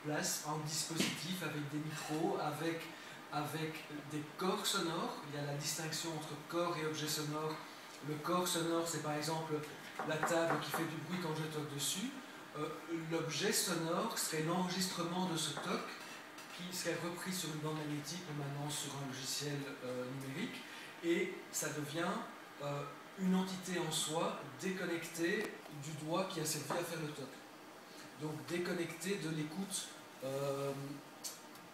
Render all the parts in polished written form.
place un dispositif avec des micros, avec des corps sonores. Il y a la distinction entre corps et objet sonore. Le corps sonore, c'est par exemple la table qui fait du bruit quand je toque dessus. L'objet sonore serait l'enregistrement de ce toc qui serait repris sur une bande magnétique ou maintenant sur un logiciel numérique, et ça devient une entité en soi déconnectée du doigt qui a servi à faire le toc. Donc déconnectée de l'écoute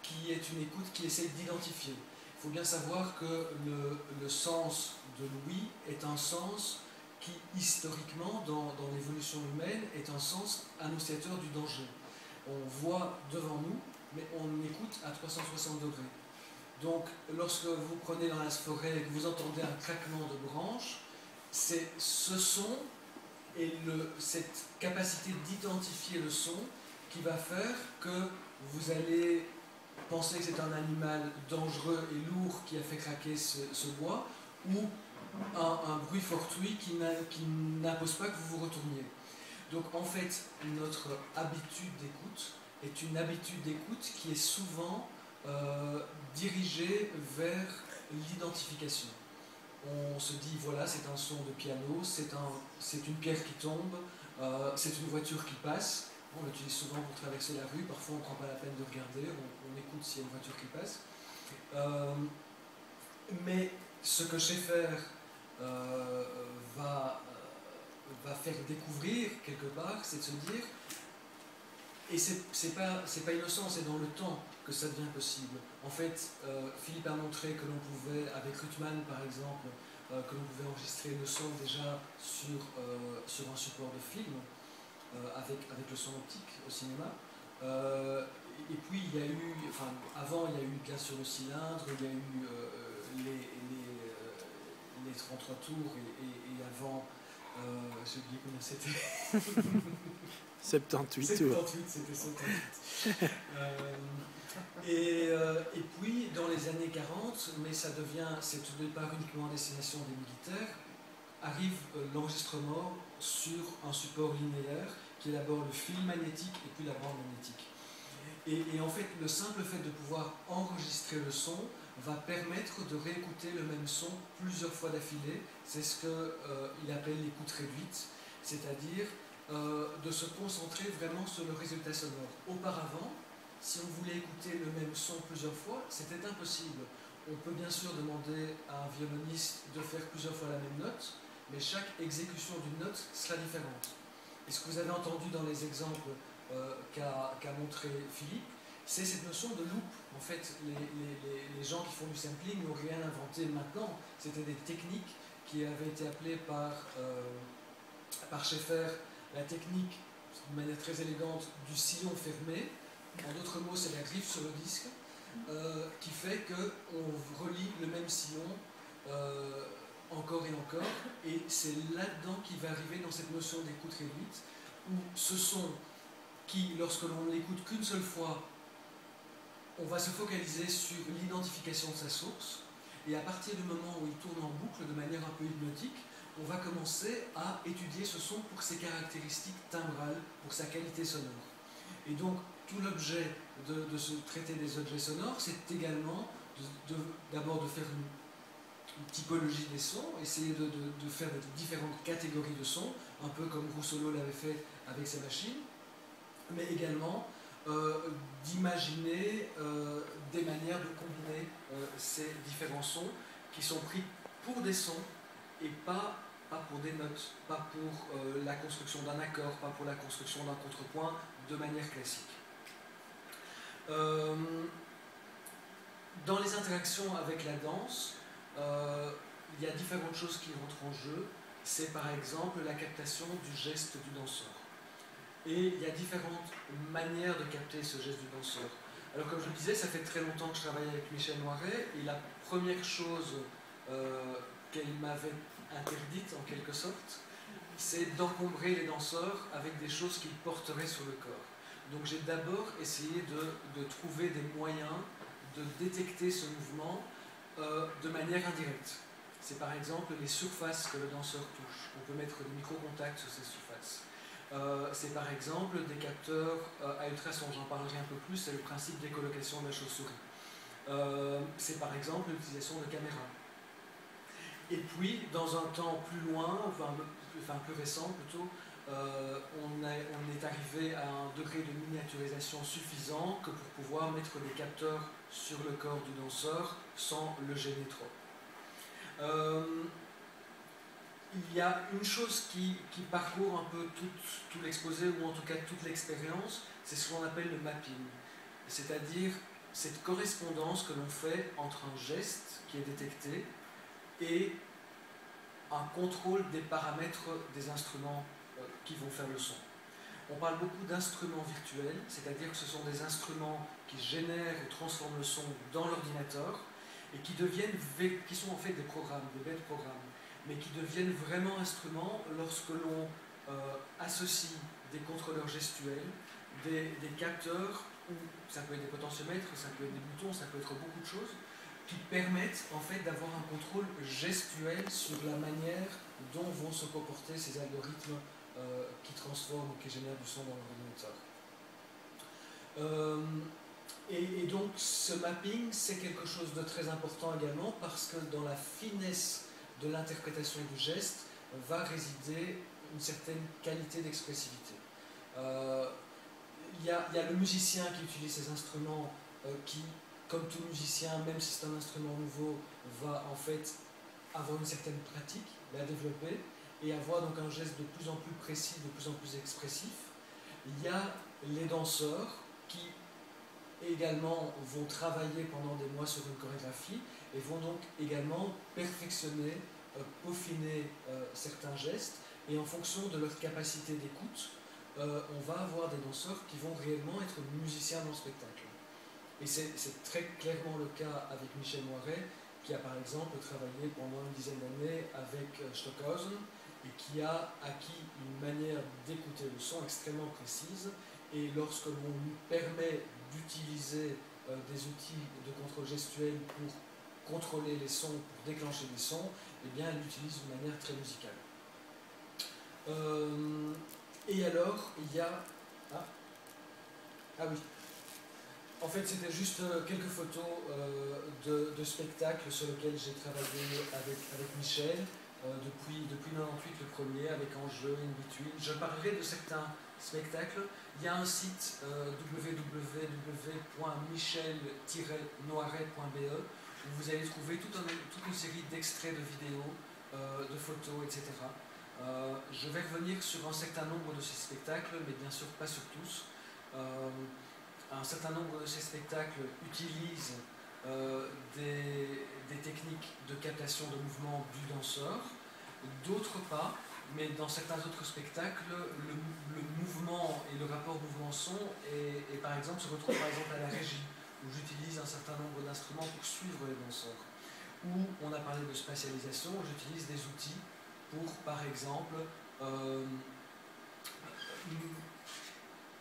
qui est une écoute qui essaie d'identifier. Il faut bien savoir que le sens de l'ouïe est un sens qui, historiquement, dans l'évolution humaine, est un sens annonciateur du danger. On voit devant nous, mais on écoute à 360 degrés. Donc, lorsque vous prenez dans la forêt et que vous entendez un craquement de branches, c'est ce son et cette capacité d'identifier le son qui va faire que vous allez penser que c'est un animal dangereux et lourd qui a fait craquer ce bois, ou un bruit fortuit qui n'impose pas que vous vous retourniez. Donc en fait, notre habitude d'écoute est une habitude d'écoute qui est souvent dirigée vers l'identification. On se dit, voilà, c'est un son de piano, c'est une pierre qui tombe, c'est une voiture qui passe. On l'utilise souvent pour traverser la rue, parfois on ne prend pas la peine de regarder, on écoute s'il y a une voiture qui passe. Mais ce que Schaeffer va faire découvrir quelque part, c'est de se dire, et c'est pas innocent, c'est dans le temps que ça devient possible. En fait, Philippe a montré que l'on pouvait, avec Ruttmann par exemple, que l'on pouvait enregistrer le son déjà sur un support de film, avec le son optique au cinéma. Et puis il y a eu, enfin avant il y a eu bien sûr le cylindre, il y a eu les 33 tours et avant, j'ai oublié combien c'était. 78 tours. 78, c'était 78. Et puis dans les années 40, mais ça devient, c'est au départ uniquement à destination des militaires, arrive l'enregistrement sur un support linéaire qui est d'abord le fil magnétique et puis la bande magnétique. Et en fait, le simple fait de pouvoir enregistrer le son va permettre de réécouter le même son plusieurs fois d'affilée. C'est ce qu'il appelle l'écoute réduite, c'est-à-dire de se concentrer vraiment sur le résultat sonore. Auparavant, si on voulait écouter le même son plusieurs fois, c'était impossible. On peut bien sûr demander à un violoniste de faire plusieurs fois la même note, mais chaque exécution d'une note sera différente. Et ce que vous avez entendu dans les exemples qu'a montré Philippe, c'est cette notion de loop. En fait, les gens qui font du sampling n'ont rien inventé maintenant. C'était des techniques qui avaient été appelées par Schaeffer la technique, de manière très élégante, du sillon fermé. En d'autres mots, c'est la griffe sur le disque, qui fait qu'on relie le même sillon encore et encore, et c'est là-dedans qu'il va arriver dans cette notion d'écoute réduite, où ce son qui, lorsque l'on l'écoute qu'une seule fois, on va se focaliser sur l'identification de sa source, et à partir du moment où il tourne en boucle de manière un peu hypnotique, on va commencer à étudier ce son pour ses caractéristiques timbrales, pour sa qualité sonore. Et donc, tout l'objet de ce traité des objets sonores, c'est également d'abord de faire une typologie des sons, essayer de faire différentes catégories de sons, un peu comme Russolo l'avait fait avec sa machine, mais également d'imaginer des manières de combiner ces différents sons qui sont pris pour des sons et pas pour des notes, pas pour la construction d'un accord, pas pour la construction d'un contrepoint de manière classique. Dans les interactions avec la danse, il y a différentes choses qui rentrent en jeu. C'est par exemple la captation du geste du danseur. Et il y a différentes manières de capter ce geste du danseur. Alors comme je le disais, ça fait très longtemps que je travaille avec Michel Noiret, et la première chose qu'elle m'avait interdite en quelque sorte, c'est d'encombrer les danseurs avec des choses qu'ils porteraient sur le corps. Donc j'ai d'abord essayé de trouver des moyens de détecter ce mouvement de manière indirecte. C'est par exemple les surfaces que le danseur touche. On peut mettre des micro-contacts sur ces surfaces. C'est par exemple des capteurs à ultrasons, j'en parlerai un peu plus, c'est le principe d'écolocation de la chauve-souris. C'est par exemple l'utilisation de caméras. Et puis, dans un temps plus loin, enfin plus récent plutôt, on est arrivé à un degré de miniaturisation suffisant que pour pouvoir mettre des capteurs sur le corps du danseur sans le gêner trop. Il y a une chose qui parcourt un peu tout l'exposé, ou en tout cas toute l'expérience, c'est ce qu'on appelle le mapping. C'est-à-dire cette correspondance que l'on fait entre un geste qui est détecté et un contrôle des paramètres des instruments qui vont faire le son. On parle beaucoup d'instruments virtuels, c'est-à-dire que ce sont des instruments qui génèrent et transforment le son dans l'ordinateur et qui sont en fait des programmes, des bêtes programmes, mais qui deviennent vraiment instruments lorsque l'on associe des contrôleurs gestuels, des capteurs, ou ça peut être des potentiomètres, ça peut être des boutons, ça peut être beaucoup de choses, qui permettent en fait d'avoir un contrôle gestuel sur la manière dont vont se comporter ces algorithmes qui transforment ou qui génèrent du son dans l'ordinateur. Et donc ce mapping, c'est quelque chose de très important également parce que dans la finesse de l'interprétation du geste va résider une certaine qualité d'expressivité. Il y a le musicien qui utilise ces instruments qui, comme tout musicien, même si c'est un instrument nouveau, va en fait avoir une certaine pratique, la développer et avoir donc un geste de plus en plus précis, de plus en plus expressif. Il y a les danseurs qui également vont travailler pendant des mois sur une chorégraphie et vont donc également perfectionner, peaufiner certains gestes, et en fonction de leur capacité d'écoute, on va avoir des danseurs qui vont réellement être musiciens dans le spectacle. Et c'est très clairement le cas avec Michel Moiret, qui a par exemple travaillé pendant une dizaine d'années avec Stockhausen et qui a acquis une manière d'écouter le son extrêmement précise. Et lorsque l'on lui permet d'utiliser des outils de contrôle gestuel pour contrôler les sons, pour déclencher des sons, eh bien elle l'utilise d'une manière très musicale. Et alors, il y a... Ah oui. En fait, c'était juste quelques photos de spectacles sur lesquels j'ai travaillé avec Michel, depuis 98 le premier, avec Enjeu, In Between. Je parlerai de certains spectacles. Il y a un site www.michel-noiret.be où vous allez trouver toute une série d'extraits de vidéos, de photos, etc. Je vais revenir sur un certain nombre de ces spectacles, mais bien sûr pas sur tous. Un certain nombre de ces spectacles utilisent des techniques de captation de mouvement du danseur, d'autres pas, mais dans certains autres spectacles, le mouvement et le rapport mouvement-son par exemple, se retrouve par exemple à la régie, où j'utilise un certain nombre d'instruments pour suivre les danseurs. Où on a parlé de spatialisation, j'utilise des outils pour, par exemple,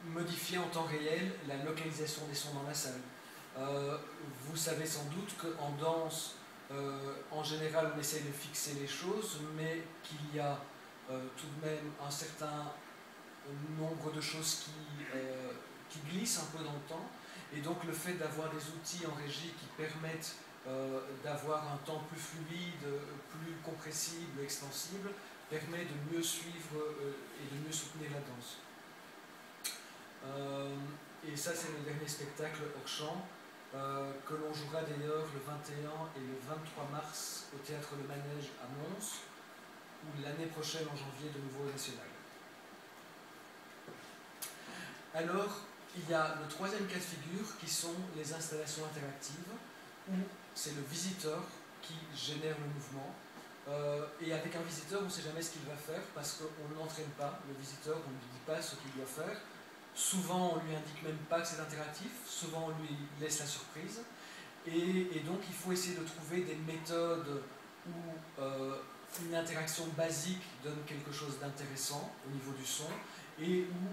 modifier en temps réel la localisation des sons dans la salle. Vous savez sans doute qu'en danse, en général, on essaie de fixer les choses, mais qu'il y a tout de même un certain nombre de choses qui glissent un peu dans le temps. Et donc le fait d'avoir des outils en régie qui permettent d'avoir un temps plus fluide, plus compressible, extensible, permet de mieux suivre et de mieux soutenir la danse. Et ça, c'est le dernier spectacle hors champ que l'on jouera d'ailleurs le 21 et le 23 mars au Théâtre Le Manège à Mons, ou l'année prochaine en janvier de nouveau au National. Alors, il y a le troisième cas de figure qui sont les installations interactives où c'est le visiteur qui génère le mouvement. Et avec un visiteur, on ne sait jamais ce qu'il va faire parce qu'on ne l'entraîne pas. Le visiteur, on ne lui dit pas ce qu'il doit faire. Souvent, on ne lui indique même pas que c'est interactif. Souvent, on lui laisse la surprise. Et donc, il faut essayer de trouver des méthodes où une interaction basique donne quelque chose d'intéressant au niveau du son et où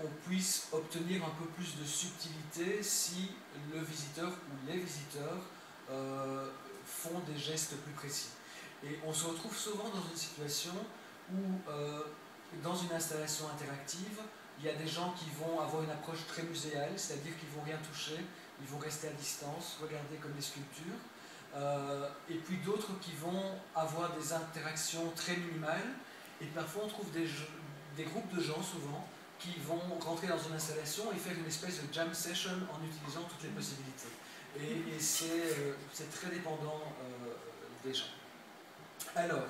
on puisse obtenir un peu plus de subtilité si le visiteur ou les visiteurs font des gestes plus précis. Et on se retrouve souvent dans une situation où dans une installation interactive, il y a des gens qui vont avoir une approche très muséale, c'est-à-dire qu'ils ne vont rien toucher, ils vont rester à distance, regarder comme des sculptures. Et puis d'autres qui vont avoir des interactions très minimales. Et parfois on trouve des groupes de gens souvent qui vont rentrer dans une installation et faire une espèce de jam session en utilisant toutes les possibilités. Et c'est très dépendant des gens. Alors,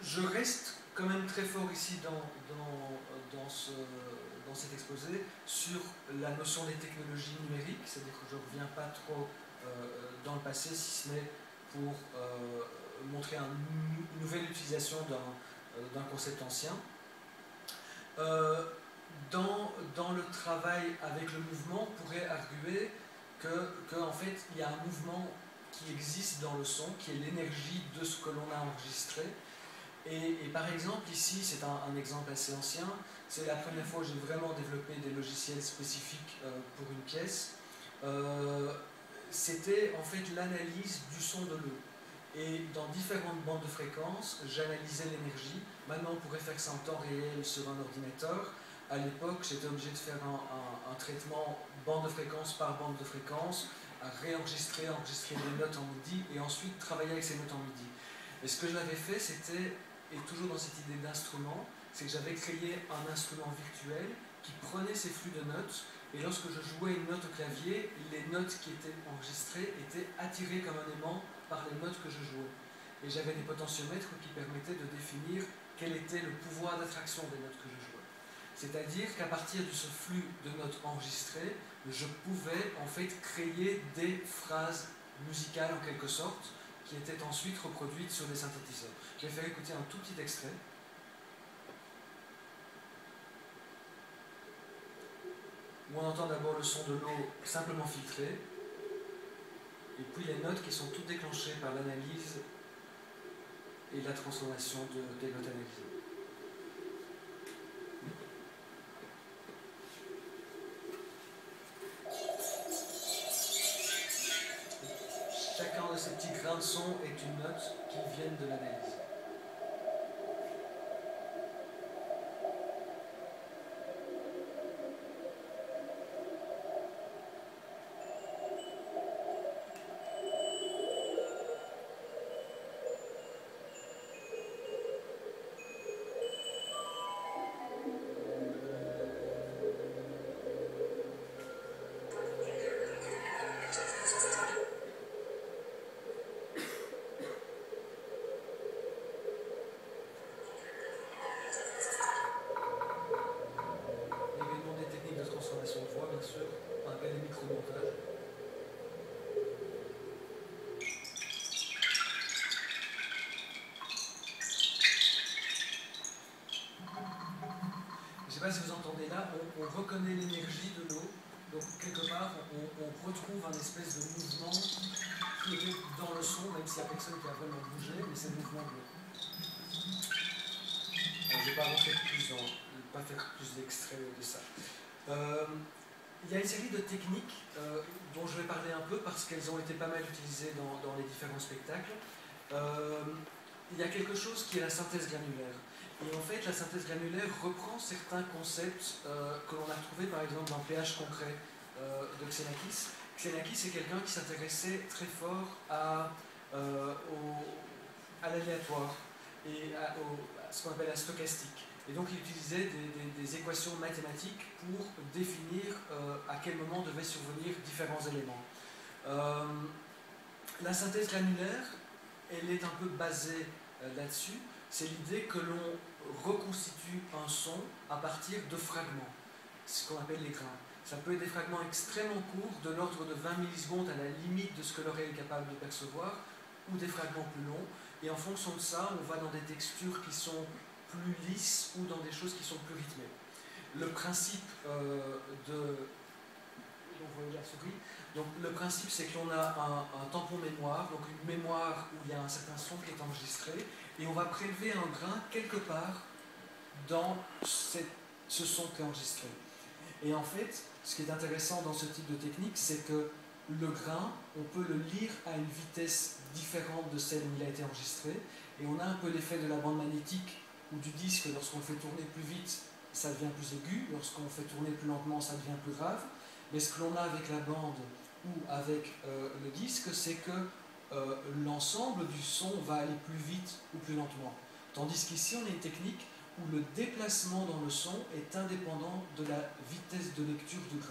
je reste quand même très fort ici dans cet exposé sur la notion des technologies numériques, c'est-à-dire que je ne reviens pas trop dans le passé, si ce n'est pour montrer une nouvelle utilisation d'un concept ancien. Dans le travail avec le mouvement, on pourrait arguer qu'en fait, il y a un mouvement qui existe dans le son, qui est l'énergie de ce que l'on a enregistré. Et par exemple, ici, c'est un exemple assez ancien, c'est la première fois que j'ai vraiment développé des logiciels spécifiques pour une pièce. C'était en fait l'analyse du son de l'eau. Et dans différentes bandes de fréquences, j'analysais l'énergie. Maintenant, on pourrait faire ça en temps réel sur un ordinateur. À l'époque, j'étais obligé de faire un traitement bande de fréquence par bande de fréquence, à enregistrer des notes en MIDI et ensuite travailler avec ces notes en MIDI. Et ce que j'avais fait, c'était, et toujours dans cette idée d'instrument, c'est que j'avais créé un instrument virtuel qui prenait ces flux de notes, et lorsque je jouais une note au clavier, les notes qui étaient enregistrées étaient attirées comme un aimant par les notes que je jouais. Et j'avais des potentiomètres qui permettaient de définir quel était le pouvoir d'attraction des notes que je jouais. C'est-à-dire qu'à partir de ce flux de notes enregistrées, je pouvais en fait créer des phrases musicales en quelque sorte, qui étaient ensuite reproduites sur des synthétiseurs. Je vais faire écouter un tout petit extrait. Où on entend d'abord le son de l'eau simplement filtré, et puis les notes qui sont toutes déclenchées par l'analyse et la transformation des notes analysées. Chacun de ces petits grains de son est une note qui viennent de l'analyse. Je ne sais pas si vous entendez là, on reconnaît l'énergie de l'eau, donc quelque part on retrouve un espèce de mouvement qui est dans le son, même s'il n'y a personne qui a vraiment bougé, mais c'est le mouvement de l'eau. Je ne vais pas faire plus d'extraits de ça. Il y a une série de techniques dont je vais parler un peu parce qu'elles ont été pas mal utilisées dans les différents spectacles. Il y a quelque chose qui est la synthèse granulaire. Et en fait, la synthèse granulaire reprend certains concepts que l'on a trouvés par exemple dans PH concret de Xenakis. Xenakis, c'est quelqu'un qui s'intéressait très fort à l'aléatoire et à ce qu'on appelle la stochastique. Et donc il utilisait des équations mathématiques pour définir à quel moment devaient survenir différents éléments. La synthèse granulaire, elle est un peu basée là-dessus. C'est l'idée que l'on reconstitue un son à partir de fragments, ce qu'on appelle les grains. Ça peut être des fragments extrêmement courts, de l'ordre de 20 millisecondes à la limite de ce que l'oreille est capable de percevoir, ou des fragments plus longs. Et en fonction de ça, on va dans des textures qui sont plus lisses ou dans des choses qui sont plus rythmées. Le principe donc le principe c'est que l'on a un tampon mémoire, donc une mémoire où il y a un certain son qui est enregistré, et on va prélever un grain quelque part dans ce son qui est enregistré. Et en fait, ce qui est intéressant dans ce type de technique, c'est que le grain, on peut le lire à une vitesse différente de celle où il a été enregistré, Et on a un peu l'effet de la bande magnétique ou du disque, lorsqu'on le fait tourner plus vite, ça devient plus aigu, lorsqu'on fait tourner plus lentement, ça devient plus grave. Mais ce que l'on a avec la bande ou avec le disque, c'est que l'ensemble du son va aller plus vite ou plus lentement. Tandis qu'ici, on a une technique où le déplacement dans le son est indépendant de la vitesse de lecture du grain.